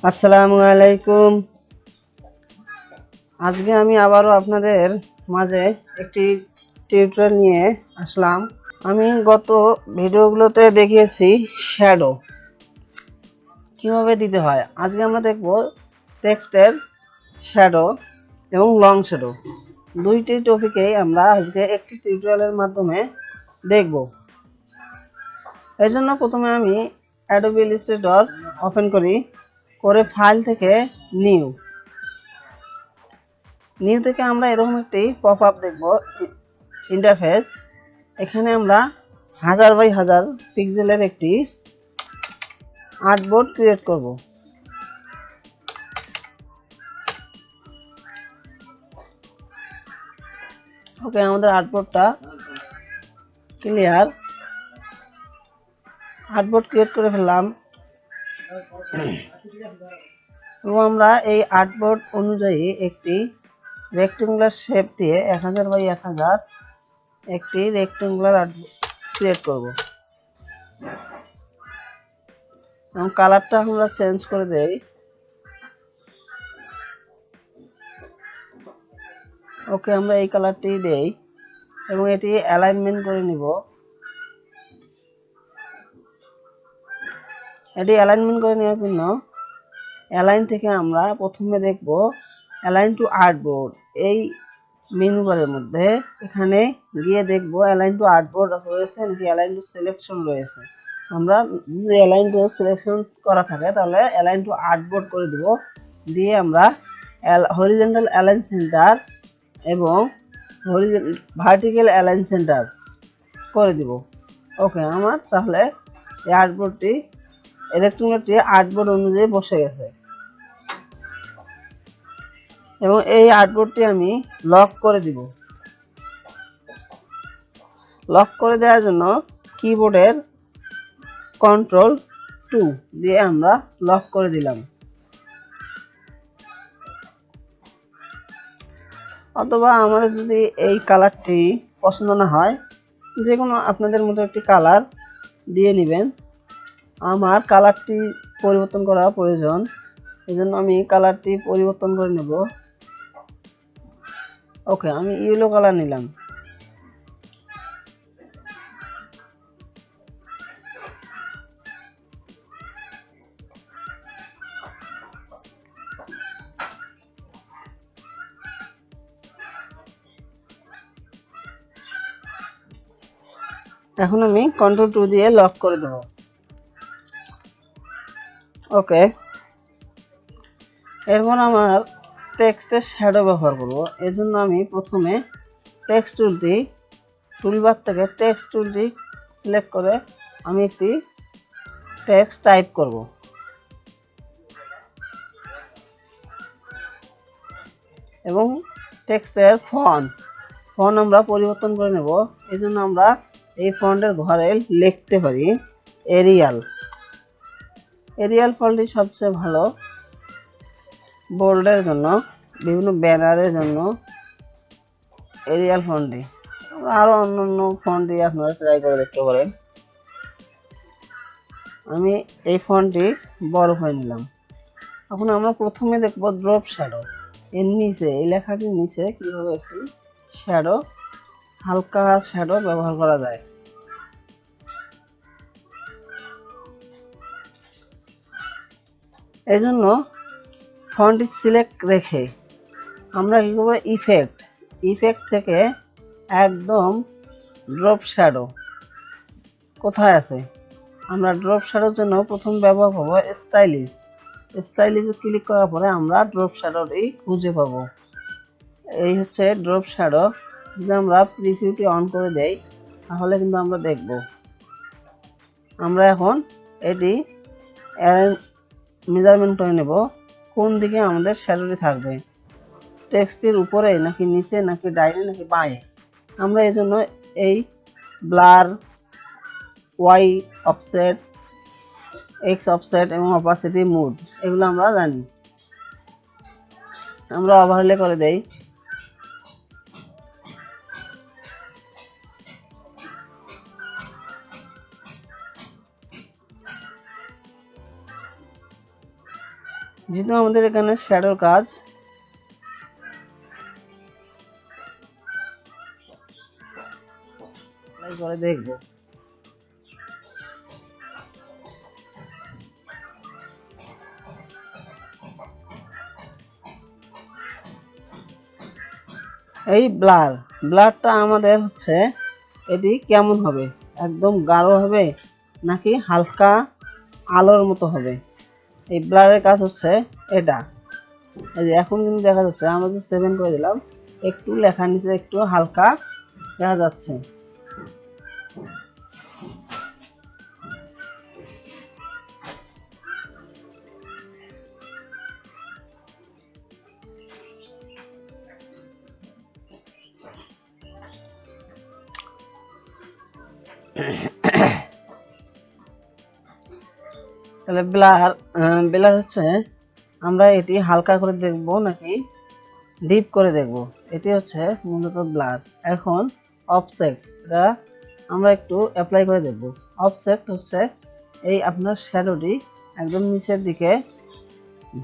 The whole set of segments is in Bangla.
আসসালামু আলাইকুম। আজকে আমি আবারও আপনাদের মাঝে একটি টিউটোরিয়াল নিয়ে আসলাম। আমি গত ভিডিওগুলোতে দেখিয়েছি শ্যাডো কিভাবে দিতে হয়। আজকে আমরা দেখব টেক্সটের শ্যাডো এবং লং শ্যাডো, দুইটি টপিকেই আমরা আজকে একটি টিউটোরিয়ালের মাধ্যমে দেখব। এই জন্য প্রথমে আমি অ্যাডোবি ইলাস্ট্রেটর ওপেন করে ফাইল থেকে নিউ থেকে আমরা এরকম একটি পপ আপ দেখব ইন্টারফেস। এখানে আমরা 1000 বাই 1000 পিক্সেলের একটি আর্টবোর্ড ক্রিয়েট করব। ওকে, আমাদের আর্টবোর্ডটা ক্লিয়ার। আর্টবোর্ড ক্রিয়েট করে ফেললাম এবং আমরা এই আর্টবোর্ড অনুযায়ী একটি রেক্টেঙ্গুলার শেপ দিয়ে 1000 বাই 1000 একটি রেক্টেঙ্গুলার আর্টবোর্ড ক্রিয়েট করব এবং কালারটা আমরা চেঞ্জ করে দেই। ওকে, আমরা এই কালারটি দেই এবং এটি অ্যালাইনমেন্ট করে নিব। এটি অ্যালাইনমেন্ট করে নেওয়ার জন্য অ্যালাইন থেকে আমরা প্রথমে দেখব অ্যালাইন টু আর্টবোর্ড। এই মেনু বারের মধ্যে এখানে গিয়ে দেখব অ্যালাইন টু আর্টবোর্ড রয়েছে নাকি অ্যালাইন টু সিলেকশন রয়েছে। আমরা যদি অ্যালাইন টু সিলেকশন করা থাকে তাহলে অ্যালাইন টু আর্টবোর্ড করে দিব। দিয়ে আমরা হরিজন্টাল অ্যালাইন সেন্টার এবং ভার্টিক্যাল অ্যালাইন সেন্টার করে দিব। ওকে, আমার তাহলে এই আর্টবোর্ডটি রেক্টেঙ্গুলারটি আর্টবোর্ড অনুযায়ী বসে গেছে এবং এই আর্টবোর্ডটি আমি লক করে দিব। লক করে দেওয়ার জন্য কিবোর্ডের Ctrl+2 দিয়ে আমরা লক করে দিলাম। অথবা আমাদের যদি এই কালারটি পছন্দ না হয়, যে কোনো আপনাদের মতো একটি কালার দিয়ে নেবেন। আমার কালারটি পরিবর্তন করা প্রয়োজন, এই জন্য আমি কালারটি পরিবর্তন করে নেব। ওকে, আমি ইয়েলো কালার নিলাম। এখন আমি Ctrl+2 দিয়ে লক করে দেব। ওকে, এরপর আমার টেক্সটের শ্যাডো ব্যবহার করব। এর জন্য আমি প্রথমে টেক্সট টুলবার থেকে টেক্সট টুলটি সিলেক্ট করে আমি একটি টেক্সট টাইপ করব। এবং টেক্সটের ফন্ট আমরা পরিবর্তন করে নেব। এই জন্য আমরা এই ফন্টের ঘরে লিখতে পারি এরিয়াল ফন্টটি সবচেয়ে ভালো বোল্ডের জন্য, বিভিন্ন ব্যানারের জন্য এরিয়াল ফন্টটি। আরো অন্যান্য ফন্ট দিয়ে আপনারা ট্রাই করে দেখতে পারেন। আমি এই ফন্টটি বড় করে নিলাম। এখন আমরা প্রথমে দেখব ড্রপ শ্যাডো। এর নিচে এই লেখাটির নিচে কিভাবে একটি শ্যাডো, হালকা শ্যাডো ব্যবহার করা যায়। এই জন্য ফন্টটি সিলেক্ট রেখে আমরা কি করব, ইফেক্ট থেকে একদম ড্রপ শ্যাডো কোথায় আছে, আমরা ড্রপ শ্যাডোর জন্য প্রথম ব্যবহার করব স্টাইলিশে ক্লিক করার পরে আমরা ড্রপ শ্যাডোটি খুঁজে পাবো। এই হচ্ছে ড্রপ শ্যাডো। যদি আমরা প্রিভিউটি অন করে দেই তাহলে কিন্তু আমরা দেখব। আমরা এখন এটি মেজারমেন্ট করে নেব কোন দিকে আমাদের শ্যাডোটি থাকবে, টেক্সটের উপরে নাকি নিচে নাকি ডাইনে নাকি বাঁয়ে। আমরা এই জন্য এই blur, Y offset, X offset এবং অপাসিটি মুড এগুলো আমরা জানি। আমরা ওভারলে করে দেই। যেহেতু আমাদের এখানে শ্যাডোর কাজ, করে দেখব। এই ব্লারটা আমাদের হচ্ছে এটি কেমন হবে, একদম গাঢ় হবে নাকি হালকা আলোর মতো হবে। এই ব্লারের কাজ হচ্ছে এটা। এই যে এখন কিন্তু দেখা যাচ্ছে, আমরা যে 7 করে দিলাম, একটু লেখার নিচে একটু হালকা দেখা যাচ্ছে। তাহলে ব্লার হচ্ছে আমরা এটি হালকা করে দেখব নাকি ডিপ করে দেখব, এটি হচ্ছে মূলত ব্লার। এখন অফসেট, এটা আমরা একটু অ্যাপ্লাই করে দেখব। অফসেট হচ্ছে এই আপনার শ্যাডোটি একদম নিচের দিকে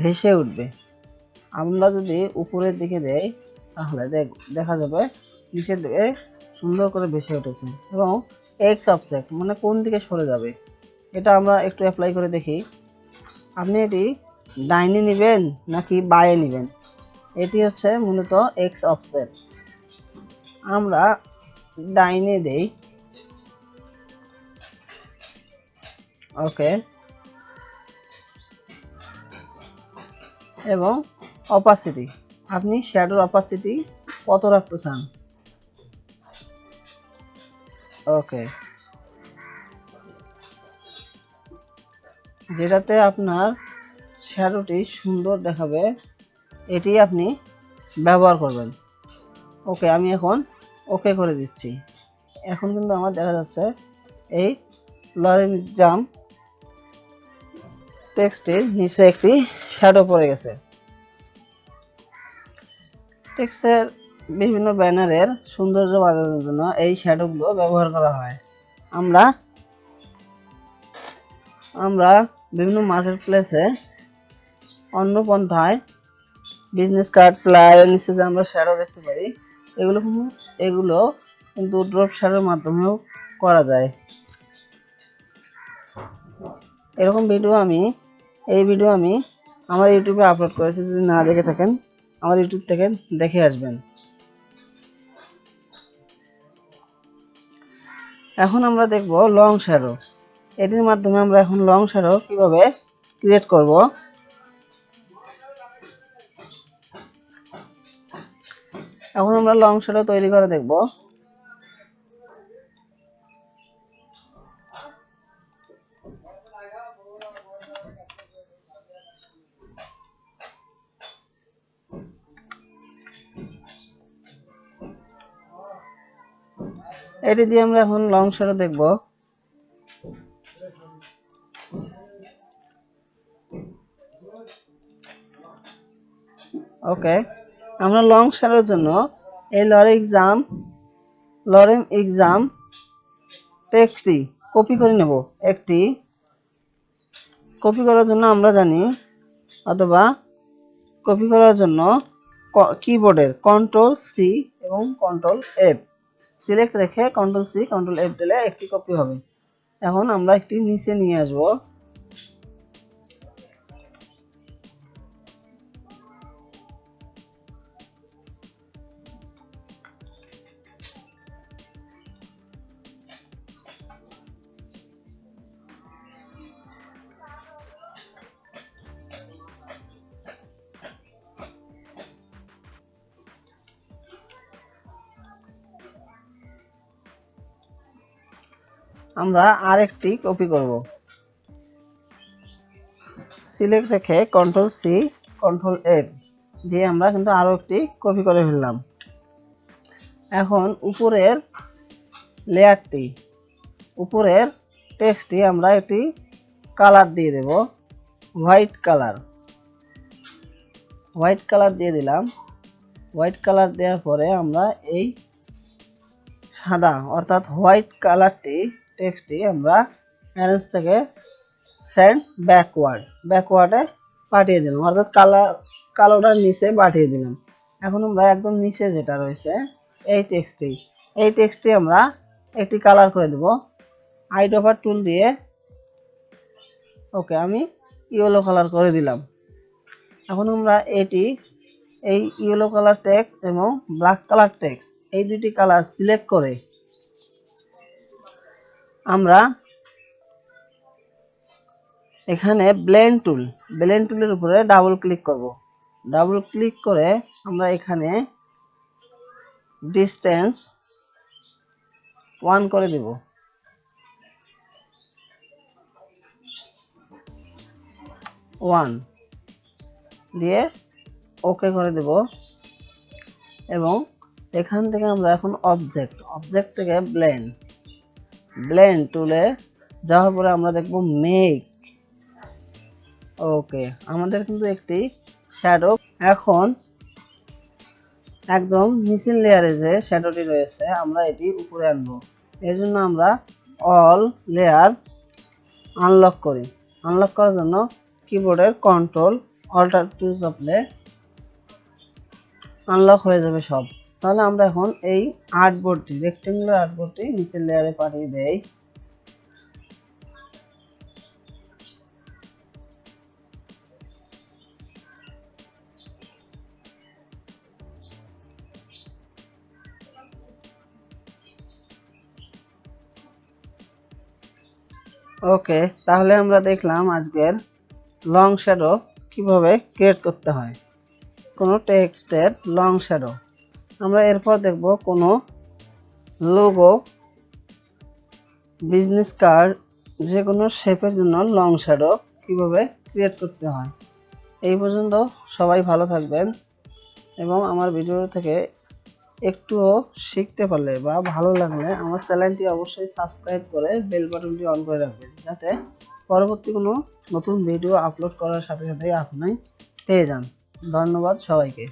ভেসে উঠবে। আমরা যদি উপরের দিকে দেই তাহলে দেখা যাবে নিচের দিকে সুন্দর করে ভেসে উঠেছে। এবং এক্স অফসেট মানে কোন দিকে সরে যাবে, এটা আমরা একটু অ্যাপ্লাই করে দেখি। আপনি এটি ডাইনে নেবেন নাকি বায়ে নেবেন, এটি হচ্ছে মূলত এক্স অফসেট। আমরা ডাইনে দেই, ওকে। এবং অপাসিটি, আপনি শ্যাডোর অপাসিটি কত রাখতে চান, ওকে। যেটাতে আপনার শ্যাডোটি সুন্দর দেখাবে এটি আপনি ব্যবহার করবেন। ওকে, আমি এখন ওকে করে দিচ্ছি। এখন কিন্তু আমার দেখা যাচ্ছে এই লরিজম টেক্সটের নিচে একটি শ্যাডো পড়ে গেছে। টেক্সটের বিভিন্ন ব্যানারের সৌন্দর্য বাড়ানোর জন্য এই শ্যাডোগুলো ব্যবহার করা হয়। আমরা বিভিন্ন মার্কেট প্লেসে অন্য পন্থায় বিজনেস কার্ড ফ্লায়ার নিচে যে আমরা শ্যাডো দেখতে পারি, এগুলো কিন্তু ড্রপ শ্যাডোর মাধ্যমেও করা যায়। এরকম ভিডিও আমি আমার ইউটিউবে আপলোড করেছি, যদি না দেখে থাকেন আমার ইউটিউব থেকে দেখে আসবেন। এখন আমরা দেখব লং শ্যাডো। এটির মাধ্যমে আমরা এখন লং শ্যাডো কিভাবে ক্রিয়েট করব। এখন আমরা লং শ্যাডো তৈরি করে দেখব। এটি দিয়ে আমরা এখন লং শ্যাডো দেখব। ওকে, আমরা লং শ্যাডোর জন্য এই লরেম এক্সাম টেক্সটটি কপি করে নেব। একটি কপি করার জন্য আমরা জানি, অথবা কপি করার জন্য কিবোর্ডের কন্ট্রোল সি এবং কন্ট্রোল এফ সিলেক্ট রেখে কন্ট্রোল সি কন্ট্রোল এফ দিলে একটি কপি হবে। এখন আমরা একটি নিচে নিয়ে আসব। আমরা আরেকটি কপি করব। সিলেক্ট রেখে কন্ট্রোল সি কন্ট্রোল এফ দিয়ে আমরা কিন্তু আরো একটি কপি করে ফেললাম। এখন উপরের লেয়ারটি, উপরের টেক্সটটি আমরা একটি কালার দিয়ে দেব, হোয়াইট কালার দিয়ে দিলাম। হোয়াইট কালার দেওয়ার পরে আমরা এই সাদা অর্থাৎ হোয়াইট কালারটি টেক্সটটি আমরা অ্যারেঞ্জ থেকে সেন্ড ব্যাকওয়ার্ডে পাঠিয়ে দিলাম, অর্থাৎ কালোটার নিচে পাঠিয়ে দিলাম। এখন আমরা একদম নিচে যেটা রয়েছে এই টেক্সটটি আমরা একটি কালার করে দেব আইড্রপার টুল দিয়ে। ওকে, আমি ইয়েলো কালার করে দিলাম। এখন আমরা এই ইয়েলো কালার টেক্সট এবং ব্ল্যাক কালার টেক্সট এই দুটি কালার সিলেক্ট করে আমরা এখানে ব্লেন্ড টুলের উপরে ডাবল ক্লিক করব। ডাবল ক্লিক করে আমরা এখানে ডিসটেন্স 1 করে দেব। 1 দিয়ে ওকে করে দেব এবং এখান থেকে আমরা এখন অবজেক্ট থেকে ব্লেন্ড টুলে যাওয়ার পরে আমরা দেখব মেক। ওকে, আমাদের কিন্তু একটি শ্যাডো এখন একদম নিচের লেয়ারে যে শ্যাডোটি রয়েছে আমরা এটি উপরে আনবো। এর জন্য আমরা অল লেয়ার আনলক করার জন্য কিবোর্ডের কন্ট্রোল অল্টার চাপলে আনলক হয়ে যাবে সব। তাহলে আমরা এখন এই রেক্টেঙ্গুলার আর্টবোর্ডটি নিচের লেয়ারে পাঠিয়ে দেই। ওকে, তাহলে আমরা দেখলাম আজকের লং শ্যাডো কিভাবে ক্রিয়েট করতে হয়, কোনো টেক্সটের লং শ্যাডো। আমরা এরপর দেখব কোনো লোগো, বিজনেস কার্ড, যে কোনো শেপের জন্য লং শ্যাডো কিভাবে ক্রিয়েট করতে হয়। এই পর্যন্ত সবাই ভালো থাকবেন এবং আমার ভিডিও থেকে একটুও শিখতে পারলে বা ভালো লাগলে আমার চ্যানেলটি অবশ্যই সাবস্ক্রাইব করে বেল বাটনটি অন করে রাখবেন, যাতে পরবর্তী কোনো নতুন ভিডিও আপলোড করার সাথে সাথে আপনি পেয়ে যান। ধন্যবাদ সবাইকে।